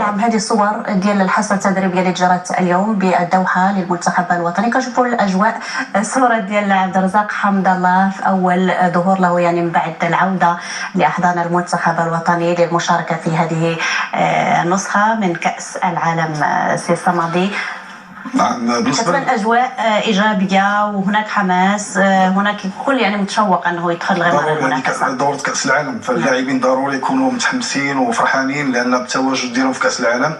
نعم، هذه الصور ديال الحصه التدريبيه اللي جرت اليوم بالدوحه للمنتخب الوطني. كنشوفوا الاجواء، صوره ديال عبد الرزاق حمد الله في اول ظهور له يعني من بعد العوده لاحضان المنتخب الوطني للمشاركه في هذه النسخه من كاس العالم. سي صمدي، بالنسبه الاجواء ايجابيه وهناك حماس، هناك الكل يعني متشوق انه يدخل غير المنافسه. دوره كاس العالم، فاللاعبين ضروري يكونوا متحمسين وفرحانين لان بالتواجد ديالهم في كاس العالم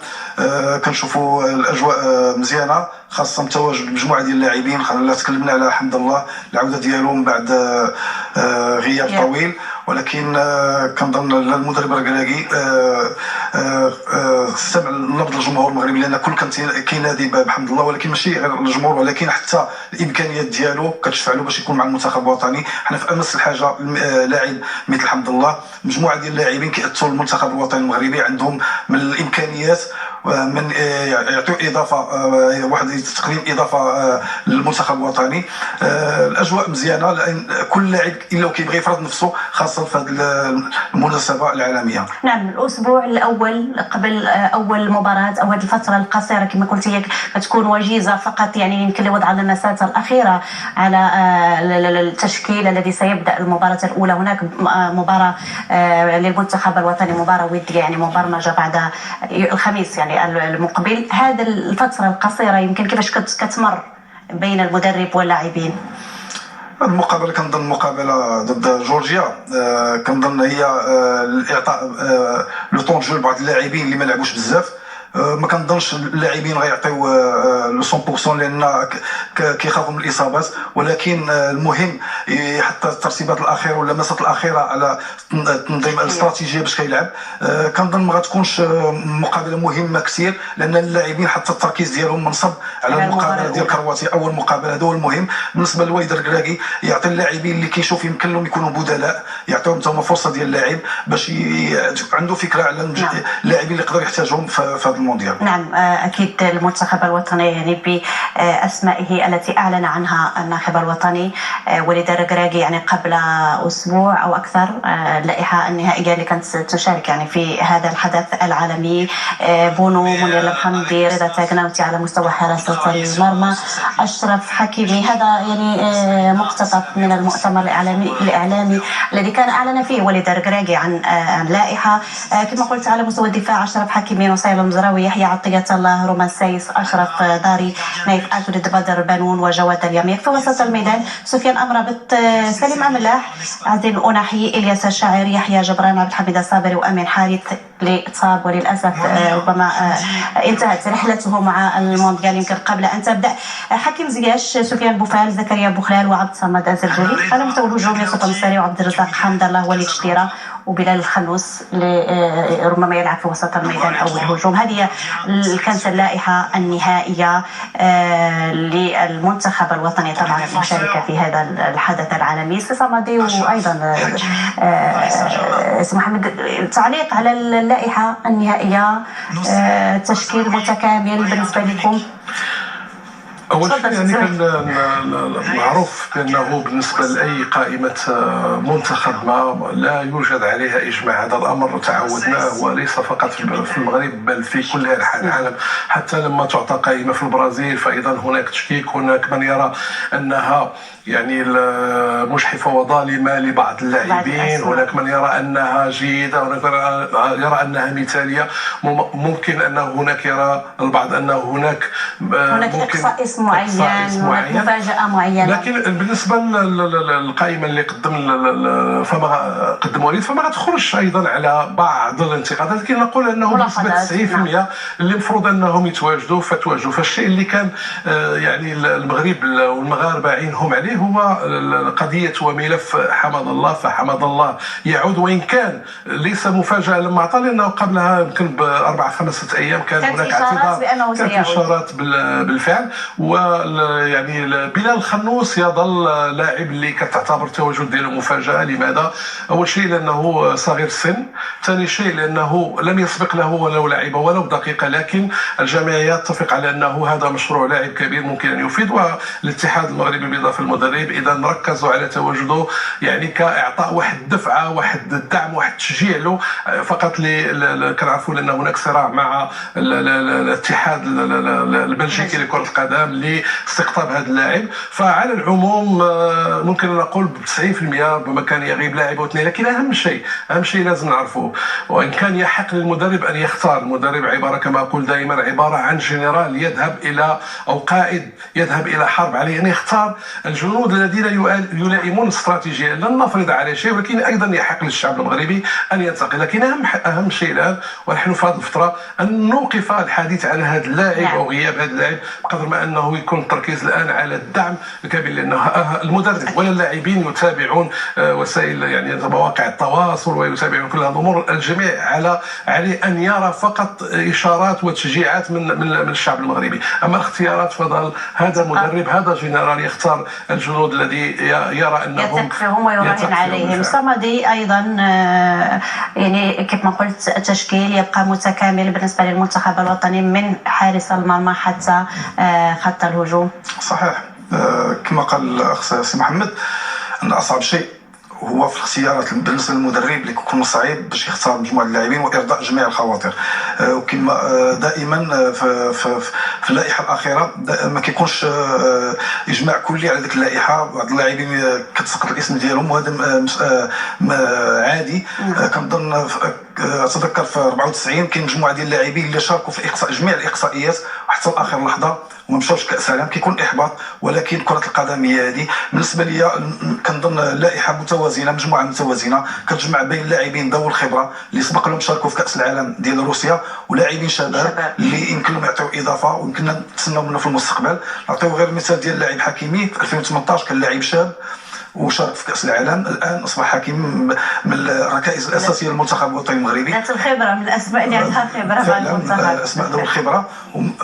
كنشوفوا الاجواء مزيانه، خاصه التواجد بمجموعه ديال اللاعبين. خلينا تكلمنا على حمد الله، العوده ديالو من بعد غياب طويل، ولكن كنظن المدرب الركراكي استمع لنبض الجمهور المغربي، لان كل كان كينادي بحمد الله، ولكن ماشي غير الجمهور ولكن حتى الامكانيات ديالو كتشفع له باش يكون مع المنتخب الوطني. حنا في امس الحاجه لاعب مثل حمد الله، مجموعه ديال اللاعبين كيأثروا المنتخب الوطني المغربي، عندهم من الامكانيات من يعطيو اضافه، واحد تقديم اضافه للمنتخب الوطني. الاجواء مزيانه، لان كل لاعب الا كيبغي يفرض نفسه، خاصه في هذه المناسبه العالميه. نعم، الاسبوع الاول قبل اول مباراه او هذه الفتره القصيره كما قلت هي كتكون وجيزه فقط، يعني يمكن لوضع اللمسات الاخيره على التشكيل الذي سيبدا المباراه الاولى. هناك مباراه للمنتخب الوطني، مباراه وديه يعني مبرمجه بعد الخميس يعني المقبل. هذا الفتره القصيره يمكن كيفاش كتمر بين المدرب واللاعبين؟ المقابله كنظن مقابله ضد جورجيا، كنظن هي الاعطاء لو طون جو لبعض اللاعبين اللي ما لعبوش بزاف. ما كنظنش اللاعبين غيعطيو لو 100% لان كيخافوا من الاصابات، ولكن المهم حتى الترتيبات الاخيره واللمسات الاخيره على تنظيم الاستراتيجيه باش كيلعب. كنظن ما غتكونش مقابله مهمه كثير، لان اللاعبين حتى التركيز ديالهم منصب على المقابله ديال كرواتيا، اول مقابله. هذا هو المهم بالنسبه للوالد الركراكي، يعطي اللاعبين اللي كيشوف يمكن لهم يكونوا بدلاء، يعطيهم حتى فرصه ديال اللاعب باش عنده فكره على اللاعبين اللي يقدر يحتاجهم في هذا المونديال. نعم، اكيد المنتخب الوطني يعني باسمائه التي اعلن عنها الناخب الوطني وليد الركراكي يعني قبل اسبوع او اكثر، اللائحه النهائيه اللي كانت تشارك يعني في هذا الحدث العالمي. بونو، منير الحمدي، رضا تاغناوتي على مستوى حراسه المرمى، اشرف حكيمي. هذا يعني مقتطف من المؤتمر الاعلامي الذي كان اعلن فيه وليد الركراكي عن لائحه. كما قلت على مستوى الدفاع اشرف حكيمي، نصير المزراوي، يحيى عطية الله، رومان سايس، اشرف داري، نايف اسود، بدر بنون، وجواد اليمير. في وسط الميدان سفيان امرابط، سليم املاح، عزيز اناحي، الياس الشاعر، يحيى جبران، عبد الحميد الصابري، وامين حارث اللي اتصاب وللاسف ربما انتهت رحلته مع المونديال يمكن قبل ان تبدا. حكيم زياش، سفيان بوفال، زكريا بوخلال، وعبد الصمد الزرجولي. على مستوى الهجوم يوسف المساري، وعبد الرزاق حمد الله، وليد شتيره، وبلال الخنوس اللي ربما يلعب في وسط الميدان او الهجوم. هذه كانت اللائحه النهائيه للمنتخب الوطني طبعا المشاركه في هذا الحدث العالمي. سي صمدي، وايضا سي محمد، تعليق على اللائحه النهائيه، تشكيل متكامل بالنسبه لكم؟ أول شيء يعني كان معروف بأنه بالنسبة لأي قائمة منتخب ما لا يوجد عليها إجماع. هذا الأمر تعودناه، وليس فقط في المغرب بل في كل أنحاء العالم. حتى لما تعطى قائمة في البرازيل فأيضا هناك تشكيك، هناك من يرى أنها يعني مجحفة وظالمة لبعض اللاعبين، هناك من يرى أنها جيدة، هناك من يرى أنها مثالية. ممكن أن هناك يرى البعض أن هناك إقصاء معين، مفاجأة معينة. لكن بالنسبة للقائمة اللي قدم وليد فما غتخرجش أيضا على بعض الانتقادات، لكن نقول أنه بنسبة 90% اللي المفروض أنهم يتواجدوا فتواجدوا. فالشيء اللي كان يعني المغرب والمغاربة عينهم عليه هو قضية وملف حمد الله. فحمد الله يعود، وإن كان ليس مفاجأة لما أعطى، لأنه قبلها يمكن ب4-5 أيام كان هناك اعتذار، كانت إشارات بالفعل. يعني بلال الخنوس يظل لاعب اللي كتعتبر التواجد ديالو مفاجاه. لماذا؟ اول شيء لانه صغير السن، ثاني شيء لانه لم يسبق له ولو لعب ولو دقيقه، لكن الجميع يتفق على انه هذا مشروع لاعب كبير ممكن ان يفيد، والاتحاد المغربي بالاضافه للمدرب اذا ركزوا على تواجده يعني كاعطاء واحد الدفعه، واحد الدعم، واحد التشجيع له فقط. كنعرفوا ان هناك صراع مع الاتحاد البلجيكي لكره القدم لاستقطاب هذا اللاعب. فعلى العموم ممكن ان نقول ب 90% ربما كان يغيب لاعب او اثنين، لكن اهم شيء لازم نعرفه، وان كان يحق للمدرب ان يختار. المدرب عباره كما اقول دائما عباره عن جنرال يذهب الى او قائد يذهب الى حرب، عليه ان يختار الجنود الذين يلائمون الاستراتيجيه. لن نفرض عليه شيء، ولكن ايضا يحق للشعب المغربي ان ينتقل. لكن اهم شيء الان ونحن في هذه الفتره ان نوقف الحديث عن هذا اللاعب او غياب هذا اللاعب بقدر ما انه يكون التركيز الان على الدعم الكبير، لانه المدرب ولا اللاعبين يتابعون وسائل يعني مواقع التواصل ويتابعون كل هذه الامور. الجميع عليه ان يرى فقط اشارات وتشجيعات من الشعب المغربي. اما الاختيارات فضل هذا المدرب، هذا جنرال يختار الجنود الذي يرى انهم يثق فيهم ويراهن عليهم. صمدي ايضا يعني كيف ما قلت التشكيل يبقى متكامل بالنسبه للمنتخب الوطني من حارس المرمى حتى خط الهجوم. صحيح، كما قال الاخ سي محمد ان اصعب شيء هو في الاختيارات بالنسبه للمدرب اللي كيكون صعيب باش يختار مجموعه اللاعبين وارضاء جميع الخواطر. وكما دائما في اللائحه الاخيره ما كيكونش اجماع كلي على ذيك اللائحه، بعض اللاعبين كتسقط الاسم ديالهم وهذا عادي. كنظن اتذكر في 94 كاين مجموعه ديال اللاعبين اللي شاركوا في اقصاء جميع الاقصائيات وحتى لاخر لحظه وما مشاوش كاس العالم. كيكون احباط، ولكن كره القدم هي هذه. بالنسبه لي كنظن لائحه متوازنه، مجموعه متوازنه كتجمع بين اللاعبين ذوي الخبره اللي سبق لهم شاركوا في كاس العالم ديال روسيا ولاعبين شباب اللي يمكن لهم يعطيو اضافه ويمكن نتسناو منه في المستقبل. نعطيو غير مثال ديال اللاعب حكيمي في 2018 كان لاعب شاب وشارك في كاس العالم، الان اصبح حكيم من الركائز الاساسيه للمنتخب الوطني المغربي. ذات الخبره من الاسماء اللي عندها خبره مع المنتخب، اسماء ذوي الخبره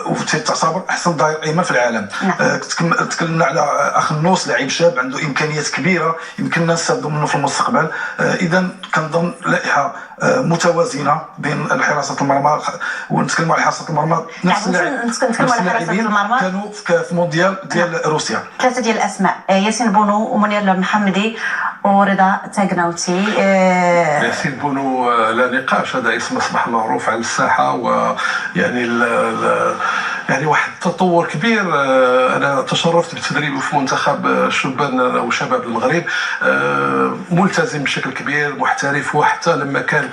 وتعتبر احسن ظهير ايمن في العالم. تكلمنا على اخ النوس لاعب شاب عنده امكانيات كبيره يمكننا نستافدوا منه في المستقبل. اذا كنظن لائحه متوازنه بين حراسه المرمى، ونتكلموا على حراسه المرمى نفس اللاعبين كانوا في مونديال ديال روسيا. ثلاثه ديال الاسماء ياسين بونو ومنير المحمدي ورضا تاغناوتي. ياسين بونو لا نقاش، هذا اسم اصبح معروف على الساحه، ويعني يعني واحد التطور كبير. انا تشرفت بتدريبه في منتخب الشبان وشباب المغرب، ملتزم بشكل كبير، محترف، وحتى لما كان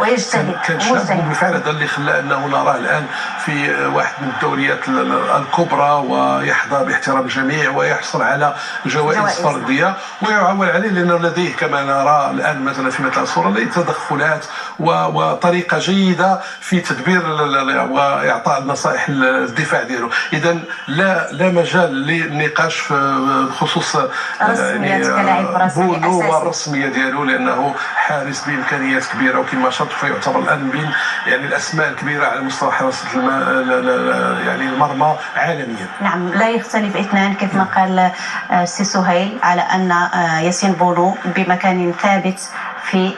شاب بالفعل هذا اللي خلى انه نراه الان في واحد من الدوريات الكبرى ويحظى باحترام الجميع ويحصل على جوائز فرديه ويعول عليه، لانه لديه كما نرى الان مثلا في مثل الصوره لديه تدخلات وطريقه جيده في تدبير واعطاء النصائح الدفاع ديالو. اذا لا مجال للنقاش بخصوص بونو والرسميه ديالو، لانه حارس بامكانيات كبيره وكما شرط فيعتبر الان من يعني الاسماء الكبيره على مستوى حراسه يعني المرمى عالميا. نعم، لا يختلف اثنان كيف ما قال سي سهيل على ان ياسين بونو بمكان ثابت في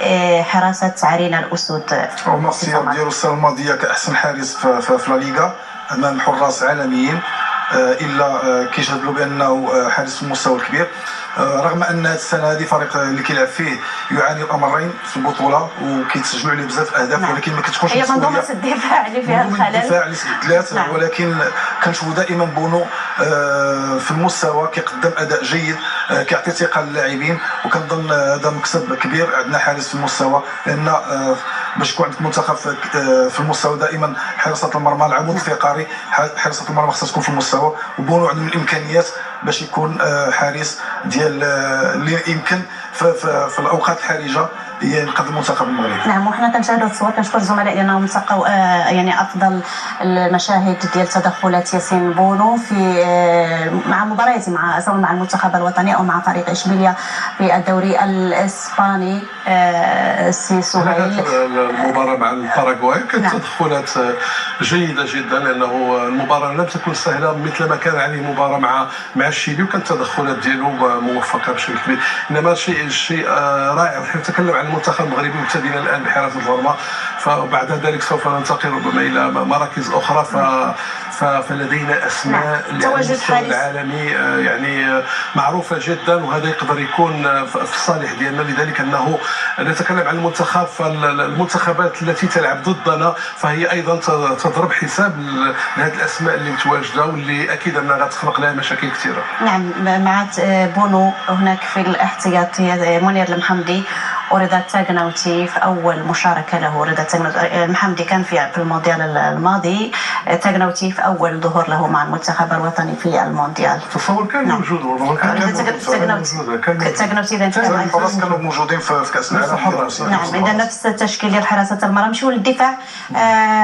حراسه عرين الاسود. ومارسيال ديالو السنه الماضيه كاحسن حارس في لا ليغا امام حراس عالميين، الا كيشهد له بانه حارس في المستوى الكبير. رغم ان السنه هذه فريق اللي كيلعب فيه يعاني الامرين في البطوله وكيتسجلوا عليه بزاف اهداف، ولكن ما كتكونش هي منظومه الدفاع اللي فيها الخلل، الدفاع اللي سجلات. ولكن كنشوفوا دائما بونو في المستوى كيقدم اداء جيد، كيعطي ثقه للاعبين، وكنظن هذا مكسب كبير. عندنا حارس في المستوى، لان باش يكون عندك منتخب في المستوى دائما حراسه المرمى العمود الفقري، حراسه المرمى خصها تكون في المستوى، وبونو عنده من الامكانيات باش يكون حارس ديال اللي يمكن في الاوقات الحرجه ينقذ المنتخب المغربي. نعم، وحنا كنشاهدوا الصور. كنشكر الزملاء لانهم سقوا يعني افضل المشاهد ديال تدخلات ياسين بونو في مع مباريات مع سواء مع المنتخب الوطني او مع فريق اشبيليه في الدوري الاسباني. سي سهيل، المباراه مع الباراغواي كانت تدخلات جيده جدا، لانه المباراه لم تكن سهله مثل ما كان عليه مباراه مع الشيلي، وكانت التدخلات ديالو موفقه بشكل كبير. انما شيء رائع. نحن نتكلم عن المنتخب المغربي مبتدئين الان بحراسه المرمى، فبعد ذلك سوف ننتقل ربما الى مراكز اخرى. فلدينا اسماء على المستوى العالمي يعني معروفه جدا، وهذا يقدر يكون في الصالح ديالنا. لذلك انه نتكلم عن المنتخب، فالمنتخبات التي تلعب ضدنا فهي ايضا تضرب حساب لهذه الاسماء اللي متواجده، واللي اكيد انها غتخلق لها مشاكل كثيره. نعم، مع بونو هناك في الاحتياطي منير المحمدي ورضا التاغناوتي في اول مشاركه له. رضا المحمدي كان في المونديال الماضي، التاغناوتي في اول ظهور له مع المنتخب الوطني في المونديال. تصور كان موجود والله، التاغناوتي كانوا موجودين في كاس العالم. نعم، اذا نفس التشكيل ديال حراسه المرمى. نمشيو للدفاع.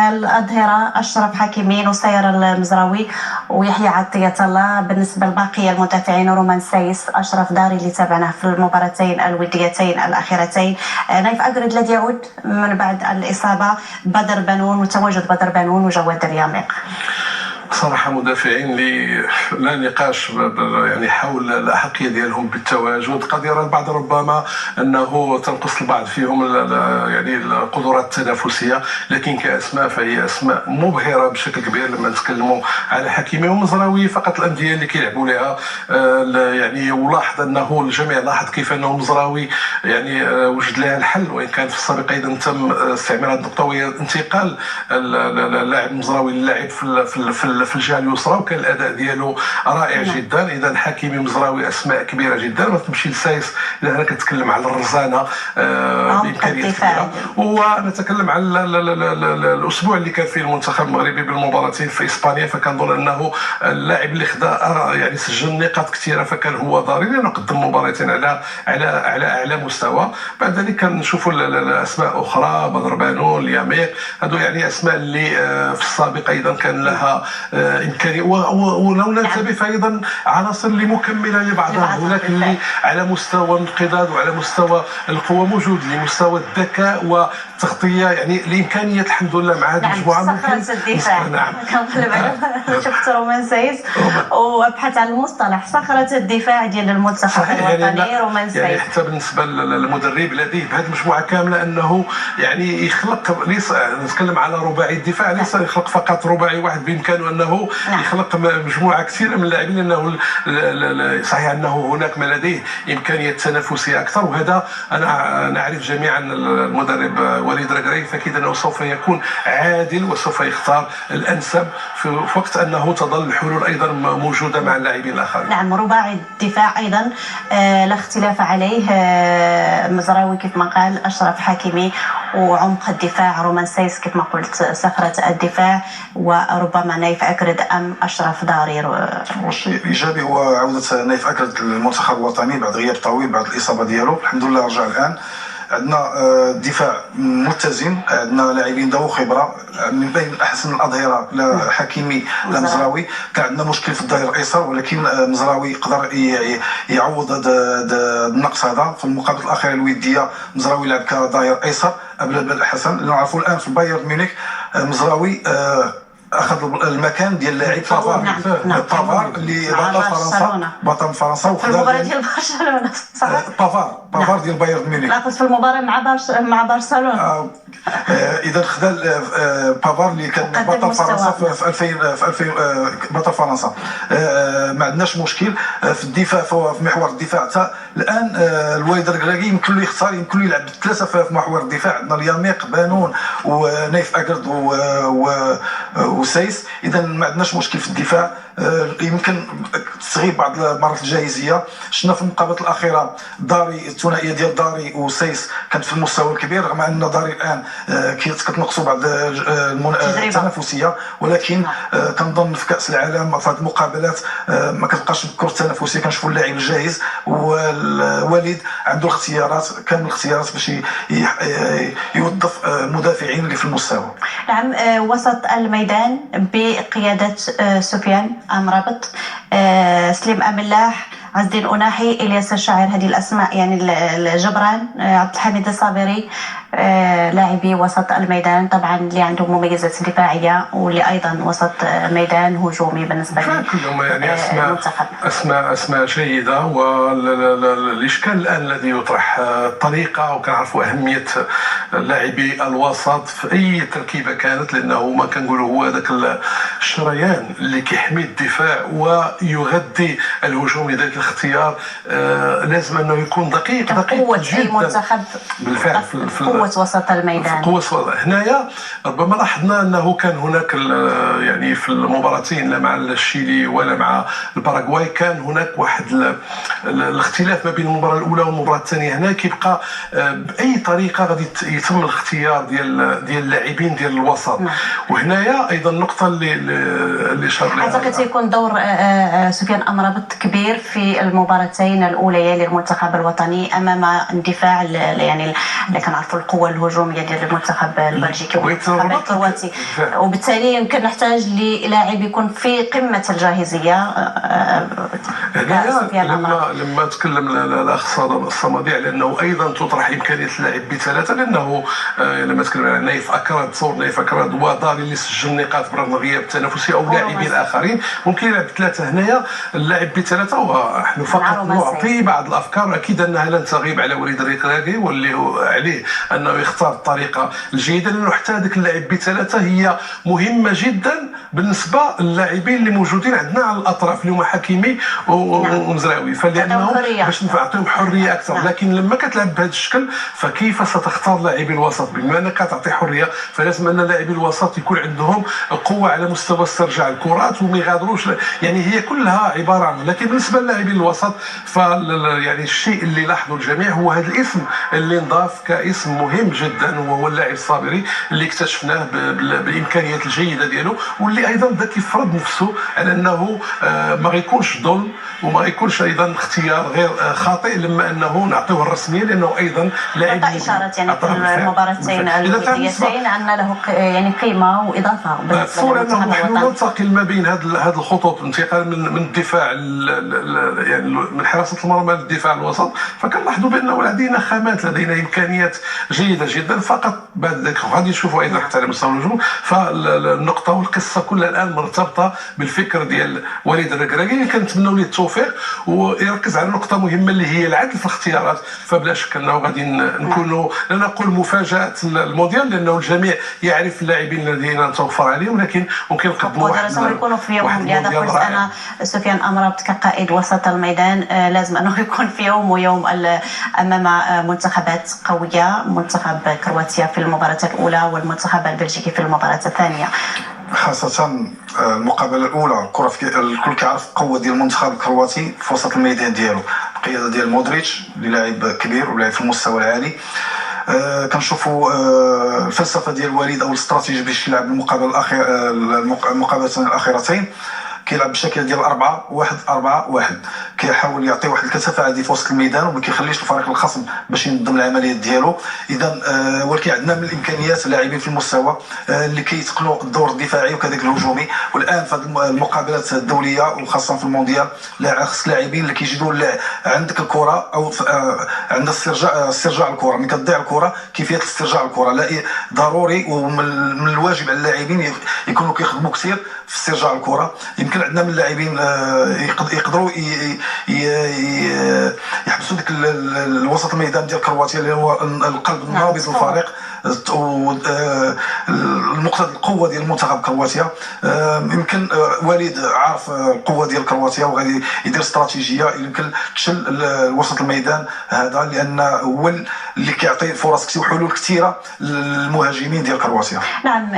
الاظهره اشرف حكيمي، نصير المزراوي، ويحيى عطيه الله. بالنسبه لباقي المدافعين رومان سايس، اشرف داري اللي تابعناه في المباراتين الوديتين الاخيرتين، نايف أقرد الذي يعود من بعد الإصابة، بدر بنون وتواجد بدر بنون وجواد الياميق. صراحة مدافعين اللي لا نقاش يعني حول الأحقية ديالهم بالتواجد. قد يرى البعض ربما أنه تنقص البعض فيهم يعني القدرات التنافسية، لكن كأسماء فهي أسماء مبهرة بشكل كبير. لما نتكلموا على حكيمي ومزراوي فقط الأندية اللي كيلعبوا لها يعني، ولاحظ أنه الجميع لاحظ كيف أنه مزراوي يعني وجد لها الحل، وإن كان في السابق أيضا تم استعمال هذه النقطة وهي انتقال اللاعب مزراوي للاعب في الجهه اليسرى، وكان الاداء ديالو رائع جدا. اذا حكيمي مزراوي اسماء كبيره جدا. ما تمشي لسايس اذا انا كنتكلم على الرزانه بامكانيات كبيره. ونتكلم على الاسبوع اللي كان فيه المنتخب المغربي بالمباراتين في اسبانيا، فكنظن انه اللاعب اللي خدا يعني سجل نقاط كثيره، فكان هو ضاري لانه قدم مباراتين على اعلى مستوى. بعد ذلك كنشوفوا الاسماء اخرى، بدر بانون، الياميق، هذو يعني اسماء اللي في السابق ايضا كان لها امكانيه. ولو ننتبه فايضا عناصر اللي مكمله لبعضها، هناك اللي على مستوى الانقضاض وعلى مستوى القوه موجود، لمستوى الذكاء والتغطيه، يعني الامكانيات الحمد لله مع هذه المجموعه. صخرة الدفاع. نعم، شفت رومان سايس وابحث عن المصطلح صخرة الدفاع ديال المنتخب الوطني. رومان سايس يعني حتى بالنسبه للمدرب لديه بهذه المجموعه كامله انه يعني يخلق، ليس نتكلم على رباعي الدفاع، ليس يخلق فقط رباعي واحد، بامكانه انه يخلق مجموعه كثيره من اللاعبين، لانه صحيح انه هناك ما لديه امكانيه تنافسيه اكثر. وهذا انا نعرف جميعا المدرب وليد ركراكي، فاكيد انه سوف يكون عادل وسوف يختار الانسب في وقت انه تظل الحلول ايضا موجوده مع اللاعبين الاخرين. نعم، رباعي الدفاع ايضا لا اختلاف عليه. مزراوي كيف ما قال، اشرف حكيمي، وعمق الدفاع رومان سايس كيف ما قلت صخرة الدفاع، وربما نايف أكرد أم أشرف داري. والشيء الإيجابي هو عودة نايف أكرد للمنتخب الوطني بعد غياب طويل بعد الإصابة ديالو. الحمد لله رجع الآن. عندنا دفاع متزن، عندنا لاعبين ذو خبره، من بين احسن الاظهره لحكيمي لمزراوي. كان عندنا مشكل في الظهير الايسر، ولكن مزراوي يقدر يعوض هذا النقص هذا. في المقابله الاخيره الوديه مزراوي لعب كظهير ايسر قبل حسن. نعرفوا الان في بايرن ميونخ مزراوي اخذ المكان ديال اللاعب بافار اللي بطل فرنسا في المباراه ديال برشلونه، صح؟ بافار ديال بايرن ميونخ. لا، في المباراه مع برشلونه. اذا خدا بافار اللي كان بطل فرنسا في 2000 بطل فرنسا. ما عندناش مشكل في الدفاع، في محور الدفاع حتى الان. الوالد ركراكي يمكن له يختار، يمكن له يلعب بالثلاثه في محور الدفاع. عندنا الياميق، بانون، ونايف اكرد وسايس. اذا ما عندناش مشكل في الدفاع. يمكن تغيب بعض المرات الجاهزيه. شفنا في المقابلات الاخيره داري الثنائيه ديال داري وسيس كانت في المستوى الكبير، رغم ان داري الان كتنقصوا بعض التنافسيه، ولكن كنظن في كاس العالم في هذه المقابلات ما كتبقاش الكره التنافسيه، كنشوفوا اللاعب الجاهز والوالد عنده الاختيارات كامل الاختيارات باش يوظف مدافعين اللي في المستوى. نعم، وسط الميدان بقيادة سفيان أمرابط، سليم أملاح، عز الدين أناحي، إلياس الشاعر، هذه الأسماء يعني الجبران، عبد الحميد الصابري، لاعبي وسط الميدان طبعا اللي عندهم مميزات دفاعية واللي أيضا وسط ميدان هجومي بالنسبة كلهم يعني أسماء جيدة. والإشكال الآن الذي يطرح الطريقة، وكنعرفوا أهمية لاعبي الوسط في أي تركيبة كانت، لأنه ما كنقولوا هو هذاك الشريان اللي كيحمي الدفاع ويغذي الهجوم. لذلك الاختيار لازم أنه يكون دقيق قوة جدا. أي منتخب بالفعل في قوة وسط الميدان. هنايا ربما لاحظنا أنه كان هناك يعني في المباراتين لا مع الشيلي ولا مع الباراغواي كان هناك واحد الاختلاف ما بين المباراة الأولى والمباراة الثانية. هنا كيبقى بأي طريقة غادي يتم الاختيار ديال اللاعبين ديال الوسط. وهنايا أيضا النقطة اللي شار لها أعتقد سيكون دور سفيان أمرابط كبير في المباراتين الأوليين للمنتخب الوطني أمام اندفاع يعني اللي كنعرفوا القوة الهجومية ديال المنتخب البلجيكي والمنتخب الكرواتي، وبالتالي يمكن نحتاج للاعب يكون في قمة الجاهزية. لما تكلم الأخ الصمدي على أنه أيضا تطرح إمكانية اللعب بثلاثة، لأنه لما تكلم على نايف أكراد، صور نايف أكراد وداري اللي سجل نقاط برغم الغياب التنافسي أو لاعبين آخرين، ممكن يلعب بثلاثة. هنايا اللعب بثلاثة ونحن فقط نعطي بعض الأفكار. أكيد أنها لن تغيب على وليد الركراكي واللي عليه أنه يختار الطريقة الجيدة، لأنه حتى هذيك اللعب بثلاثة هي مهمة جدا بالنسبة للاعبين اللي موجودين عندنا على الأطراف اللي هما حكيمي ومزراوي، فلأنه باش نعطيهم حرية أكثر. لكن لما كتلعب بهذا الشكل فكيف ستختار لاعبي الوسط؟ بما أنك تعطي حرية فلازم أن لاعبي الوسط يكون عندهم قوة على مستوى استرجاع الكرات وما يغادروش، يعني هي كلها عبارة عنه. لكن بالنسبة للاعبين الوسط يعني الشيء اللي لاحظوا الجميع هو هذا الاسم اللي نضاف كاسم مهم جدا، وهو اللاعب الصابري اللي اكتشفناه بالامكانيات الجيده ديالو، واللي ايضا بدا كيفرض نفسه على انه ما غيكونش ظلم وما غيكونش ايضا اختيار غير خاطئ لما انه نعطيه الرسميه، لانه ايضا لاعب أعطى اشارات يعني في المباراتين الوديتين ان له يعني قيمه واضافه بالنسبه للمنتخب الوطني. نحن ننتقل ما بين هذه الخطوط، انتقال من الدفاع يعني من حراسه المرمى للدفاع الوسط، فكنلاحظوا بانه لدينا خامات، لدينا امكانيات جيده جدا. فقط بعد ذلك غادي نشوفوا ايضا حتى على مستوى الهجوم. فالنقطه والقصه كلها الان مرتبطه بالفكر ديال وليد الركراكي اللي كنتمنوا ليه التوفيق ويركز على نقطه مهمه اللي هي العدل في الاختيارات. فبلا شك انه غادي نكونوا لا نقول مفاجاه المونديال، لانه الجميع يعرف اللاعبين الذين نتوفر عليهم، لكن ممكن نقدموا واحد يكونوا في يوم. لهذا قلت انا سفيان أمرابط كقائد وسط الميدان لازم انه يكون في يوم ويوم امام منتخبات قويه، منتخب كرواتيا في المباراه الاولى والمنتخب البلجيكي في المباراه الثانيه. خاصة المقابلة الأولى الكل كيعرف القوة ديال المنتخب الكرواتي في وسط الميدان ديالو، القيادة ديال مودريتش اللي لاعب كبير ولاعب في المستوى العالي. كنشوفوا الفلسفة ديال الوليد أو الاستراتيجية باش يلعب المقابلتين الأخيرتين. كيلعب بالشكل ديال 4-1-4-1، كيحاول يعطي واحد الكثافه عادي في وسط الميدان وما كيخليش الفريق الخصم باش ينظم العمليات ديالو. اذا ولكن عندنا من الامكانيات لاعبين في المستوى اللي كيتقنوا الدور الدفاعي وكذلك الهجومي. والان في هذه المقابلات الدوليه وخاصه في المونديال خص لاعبين اللي كيجدوا عندك الكره او عند استرجاع الكره، ملي كتضيع الكره كيفيه استرجاع الكره لا ضروري، ومن الواجب على اللاعبين يكونوا كيخدموا كثير في استرجاع الكره. يمكن عندنا من اللاعبين يقدروا يحبسوا نفسه ديك الوسط الميدان ديال كرواتيا اللي هو القلب النابض للفريق، نقطة القوة ديال منتخب كرواتيا. يمكن وليد عارف القوة ديال كرواتيا وغادي يدير استراتيجية يمكن تشل وسط الميدان هذا، لأن هو اللي كيعطي فرص كثير وحلول كثيرة للمهاجمين ديال كرواتيا. نعم،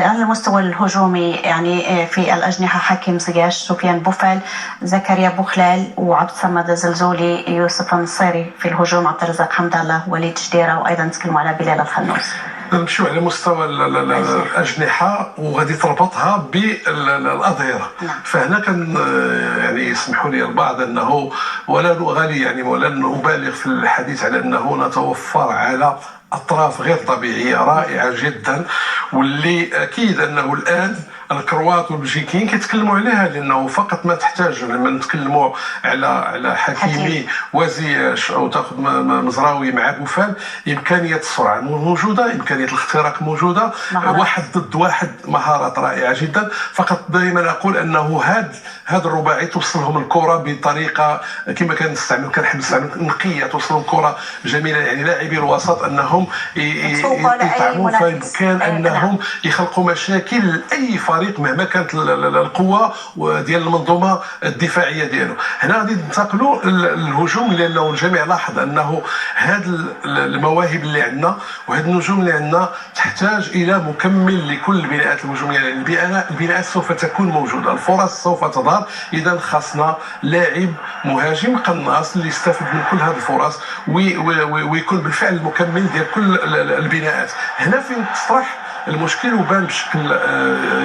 على المستوى الهجومي يعني في الأجنحة حكيم زياش، سفيان بوفال، زكريا بوخلال، وعبد الصمد الزلزولي، يوسف النصيري في الهجوم، عبد الرزاق حمد الله، وليد جديرة، وأيضا نتكلموا على بلال الخنوس. نمشيو على مستوى الأجنحة وغادي تربطها بالأظهرة. فهنا كان يعني يسمحوا لي البعض أنه ولا نغالي يعني ولا نبالغ في الحديث على أنه نتوفر على أطراف غير طبيعية رائعة جدا، واللي أكيد أنه الآن الكروات والبلجيكيين كيتكلموا عليها، لانه فقط ما تحتاج لما نتكلموا على حكيمي وزياش او تاخذ مزراوي مع بوفال، امكانيه السرعه موجوده، امكانيه الاختراق موجوده، واحد ضد واحد، مهارات رائعه جدا. فقط دائما اقول انه هاد الرباعي توصلهم الكره بطريقه كما كنحب نستعمل نقيه، توصلهم الكره جميله. يعني لاعبي الوسط انهم يطعموا، فيمكن انهم يخلقوا مشاكل لاي فريق مهما كانت القوه ديال المنظومه الدفاعيه ديالو. هنا غادي ننتقلوا للهجوم، لانه الجميع لاحظ انه هاد المواهب اللي عندنا وهاد النجوم اللي عندنا تحتاج الى مكمل لكل البناءات الهجوميه. يعني البناءات سوف تكون موجوده، الفرص سوف تظهر، اذا خاصنا لاعب مهاجم قناص اللي يستفيد من كل هذه الفرص ويكون بالفعل المكمل ديال كل البناءات. هنا فين تطرح المشكل وبان بشكل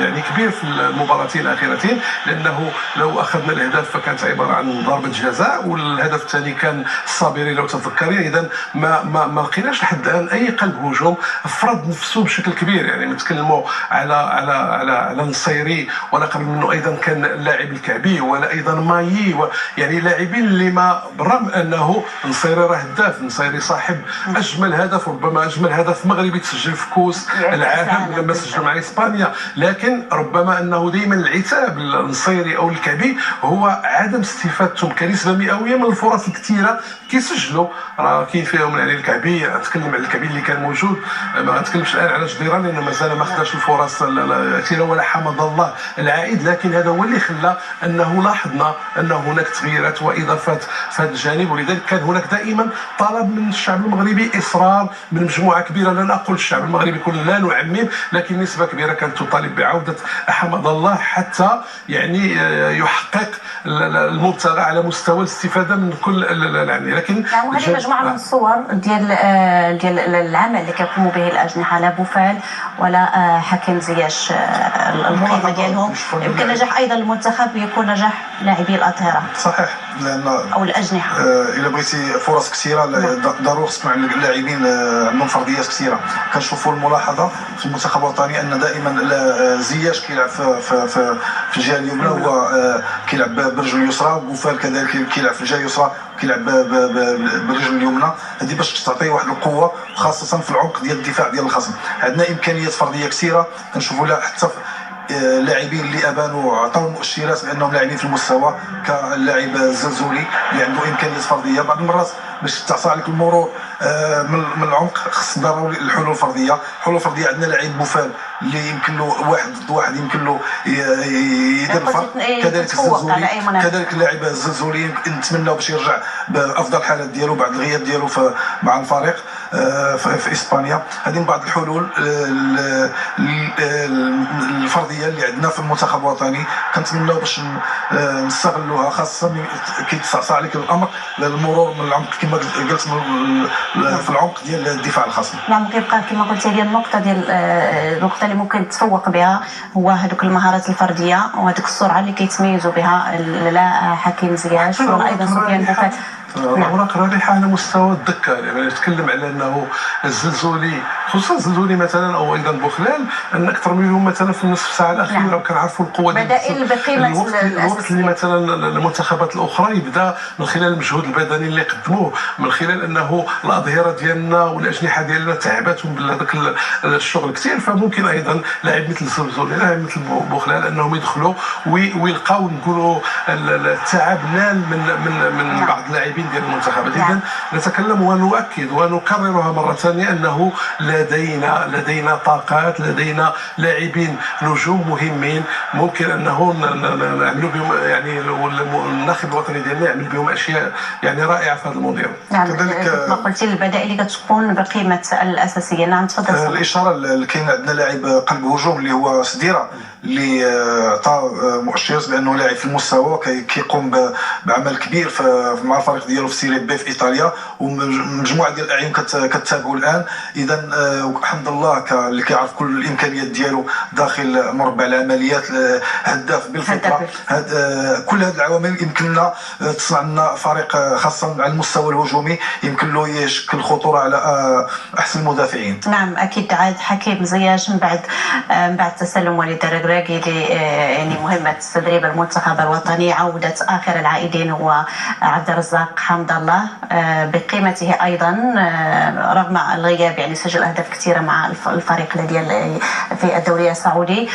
يعني كبير في المباراتين الاخيرتين، لانه لو اخذنا الاهداف فكانت عباره عن ضربه جزاء، والهدف الثاني كان الصابري لو تتذكرين. اذا ما لقيناش لحد الان اي قلب هجوم فرض نفسه بشكل كبير. يعني نتكلموا على النصيري، ولا قبل منه ايضا كان اللاعب الكعبي، ولا ايضا مايي، يعني لاعبين اللي ما بالرغم انه النصيري راه هداف، النصيري صاحب اجمل هدف، ربما اجمل هدف مغربي تسجل في كوس العالم لما سجل مع اسبانيا، لكن ربما انه دائما العتاب النصيري او الكعبي هو عدم استفادتهم كنسبه مئويه من الفرص الكثيره كيسجلوا. راه كاين فيهم يعني الكعبي، نتكلم على الكعبي اللي كان موجود، ما نتكلمش الان على جديران لانه مازال ما خداش الفرص كثيره، ولا حمد الله العائد. لكن هذا هو اللي خلى انه لاحظنا ان هناك تغييرات واضافات في هذا الجانب، ولذلك كان هناك دائما طلب من الشعب المغربي، اصرار من مجموعه كبيره، لا نقول الشعب المغربي كله، لا نعمم، لكن نسبه كبيره كانت تطالب بعوده حمد الله حتى يعني يحقق المبتغى على مستوى الاستفاده من كل يعني. لكن هذه مجموعه من الصور ديال العمل اللي كيقوموا به الاجنحه، لا بوفال ولا حكيم زياش، القيمه ديالهم يمكن نجاح ايضا المنتخب يكون نجاح لاعبي الاظهره. صحيح، لان او الاجنحه الا بغيتي فرص كثيره ضروري خصك مع اللاعبين عندهم فرضيات كثيره. كنشوفوا الملاحظه في المنتخب الوطني ان دائما زياش كيلعب في الجهه اليمنى، هو كيلعب بالرجل اليسرى، وبوفال كذلك كيلعب في الجهه اليسرى كيلعب بالرجل اليمنى. هذه باش تعطي واحد القوه، خاصه في العمق ديال الدفاع ديال الخصم. عندنا امكانيات فرديه كثيره كنشوفوا لها حتى لاعبين اللي ابانوا عطاو مؤشرات بانهم لاعبين في المستوى، كاللاعب الزلزولي اللي عنده امكانيات فرديه. بعض المرات باش تعطى عليك المرور من العمق خص ضروري الحلول الفرديه. الحلول الفرديه عندنا لاعب بوفال اللي يمكن له واحد ضد واحد يمكن له يدير الفرق، كذلك الزلزولي، كذلك اللاعب الزلزولي نتمناو باش يرجع بافضل الحالات ديالو بعد الغياب ديالو مع الفريق في اسبانيا. هذه بعض الحلول الفرديه اللي عندنا في المنتخب الوطني كنتمناو باش نستغلوها، خاصه كيتصعصع عليك الامر المرور من العمق كما قلت في العمق ديال الدفاع الخصم. نعم، كيبقى كما قلت هي النقطه اللي ممكن تسوق بها هو هذوك المهارات الفرديه وهذيك السرعه اللي كيتميزوا بها لا حكيم زياش ولا ايضا سفيان بوفال. الأوراق رابحة على مستوى الذكاء. يعني نتكلم على أنه الزلزولي خصوصا زلزولي مثلا او ايضا بوخلال، انك ترمي بهم مثلا في النصف ساعه الاخيره. نعم. وكنعرفوا القوه ديال بدائل بقيمة الوقت اللي مثلا المنتخبات الاخرى يبدا من خلال المجهود البدني اللي قدموه، من خلال انه الاظهره ديالنا والاجنحه ديالنا تعباتهم بهذاك الشغل كثير. فممكن ايضا لاعب مثل زلزولي، لاعب مثل بوخلال، انهم يدخلوا ويلقاو نقولوا التعب نال من بعض اللاعبين ديال المنتخبات. اذا نتكلم ونؤكد ونكررها مره ثانيه انه لدينا طاقات، لدينا لاعبين نجوم مهمين ممكن انه نعملوا بهم، يعني الناخب الوطني ديالنا يعمل بهم اشياء يعني رائعه في هذا المونديال. نعم، كما قلتي البدائل اللي كتكون بقيمه الاساسيه. نعم تفضل. الاشاره اللي كاين عندنا لاعب قلب هجوم اللي هو سديره، اللي عطى مؤشرات بانه لاعب في المستوى كيقوم بعمل كبير مع الفريق ديالو في سيري بي في ايطاليا، ومجموعه ديال الاعين كتتابعوا الان. اذا الحمد لله اللي كيعرف كل الامكانيات ديالو داخل مربع العمليات، هداف بالفطره. كل هذه العوامل يمكن لنا تصنع لنا فريق، خاصه على المستوى الهجومي يمكن له يشكل خطوره على احسن المدافعين. نعم اكيد. عاد حكيم زياش من بعد تسلم وليد الركراكي يعني مهمه تدريب المنتخب الوطني، عوده اخر العائدين هو عبد الرزاق حمد الله بقيمته ايضا رغم الغياب، يعني سجل اهداف كثيره مع الفريق ديال في الدوري السعودي.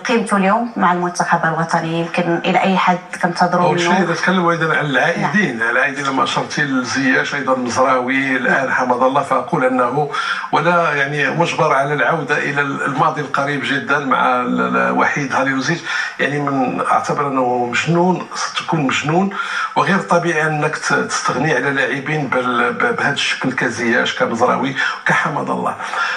قيمته اليوم مع المنتخب الوطني يمكن الى اي حد كنتظروا منه؟ شيء نتكلم ايضا عن العائدين. العائدين لما اشرتي لزياش ايضا مزراوي الان حمد الله، فاقول انه ولا يعني مجبر على العوده الى الماضي القريب جدا مع وحيد هاليلوزيج. يعني من اعتبر انه مجنون، ستكون مجنون وغير طبيعي انك تستغني على لاعبين بهذا الشكل كزياش كمزراوي وكحمد الله.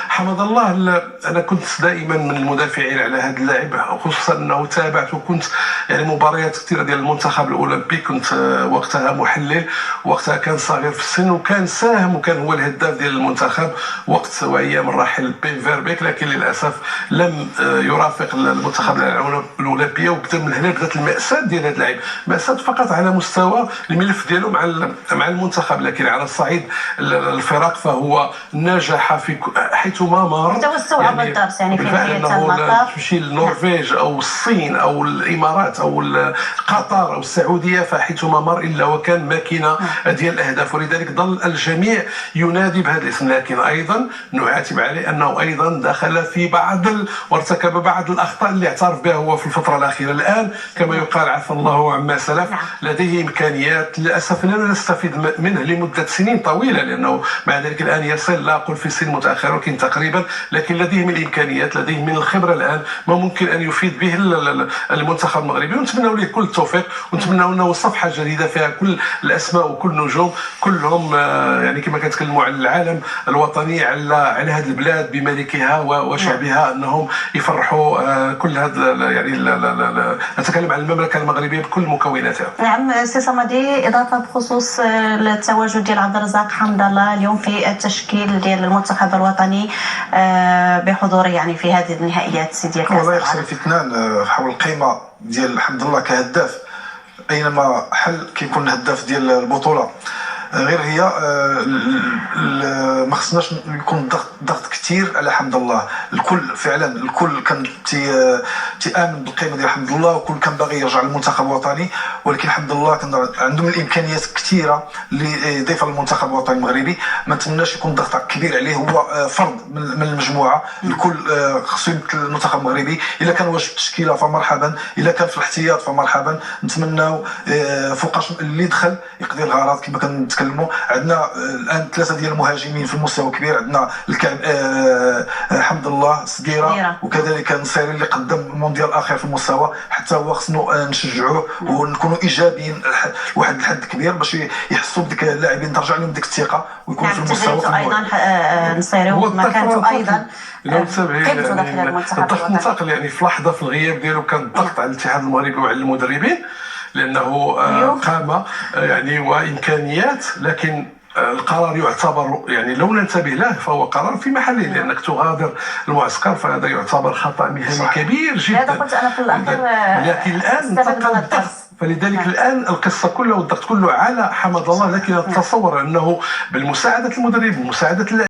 حمد الله انا كنت دائما من المدافعين على هذا اللاعب، خصوصا انه تابعت وكنت يعني مباريات كثيره ديال المنتخب الاولمبي، كنت وقتها محلل، وقتها كان صغير في السن وكان ساهم وكان هو الهداف ديال المنتخب وقت وايام الراحل بين فيربيك، لكن للاسف لم يرافق المنتخب الاولمبيه. وبدا من هنا بدات المأساة ديال هذا اللاعب، مأساة فقط على مستوى الملف ديالو مع المنتخب، لكن على الصعيد الفرق فهو نجح في حيثما مر. حتى هو استوعب الدرس يعني في نهايه المطاف. تمشي للنرويج او الصين او الامارات او قطر او السعوديه، فحيثما مر الا وكان ماكينه ديال الاهداف، ولذلك ظل الجميع ينادي بهذا الاسم. لكن ايضا نعاتب عليه انه ايضا دخل في وارتكب بعض الاخطاء اللي اعترف بها هو في الفتره الاخيره. الان كما يقال عفى الله عما سلف، لديه امكانيات للاسف لا نستفيد منه لمده سنين طويله، لانه مع ذلك الان يصل، لا اقول في سن متاخر ولكن تقريبا، لكن لديه من الامكانيات، لديه من الخبره الان ما ممكن ان يفيد به المنتخب المغربي. ونتمنى له كل التوفيق، ونتمنى انه صفحه جديده فيها كل الاسماء وكل النجوم كلهم يعني كما كنتكلموا على العالم الوطني، على هذه البلاد بملكها وشعبها، انهم يفرحوا كل هذا يعني نتكلم عن المملكه المغربيه بكل مكوناتها. نعم سي صمدي، اضافه بخصوص التواجد ديال عبد الرزاق حمد الله اليوم في التشكيل ديال المنتخب الوطني بحضوره يعني في هذه النهائيات ديال كاس والله يخسر الاثنان حول القيمه ديال حمد الله كهداف، اينما حل كيكون هداف ديال البطوله. غير هي ما خصناش يكون ضغط كثير على حمد الله. الكل كان تيامن بالقيمه ديال حمد الله، وكل كان باغي يرجع للمنتخب الوطني، ولكن حمد الله كان عندهم الامكانيات كثيره اللي يضيفها للمنتخب الوطني المغربي. ما نتمناش يكون ضغط كبير عليه، هو فرد من المجموعه. الكل خصو يمثل المنتخب المغربي، الا كان واجد التشكيله فمرحبا، الا كان في الاحتياط فمرحبا. نتمناو فوقاش اللي دخل يقضي الغرض. كما كنتكلموا عندنا الان 3 ديال المهاجمين في المستوى كبير، عندنا الكعب حمد الله صغيره، وكذلك نصيري اللي قدم مونديال اخر في المستوى، حتى هو خصنا نشجعوه ونكونوا ايجابيين لواحد الحد كبير باش يحسوا بديك اللاعبين ترجع لهم ديك الثقه ويكونوا في المستوى. ايضا نصيري ومكانته ايضا لو تابعي الضغط انتقل يعني في لحظه في الغياب ديالو كان الضغط على الاتحاد المغربي وعلى المدربين، لانه قامه يعني وامكانيات، لكن القرار يعتبر يعني لو ننتبه له فهو قرار في محله، لانك تغادر المعسكر فهذا يعتبر خطا مهني كبير جدا. هذا قلت انا في الاخير، لكن الان انتقل الضغط، فلذلك الان القصه كلها والضغط كله على حمد الله. لكن اتصور انه بالمساعده المدرب، بمساعده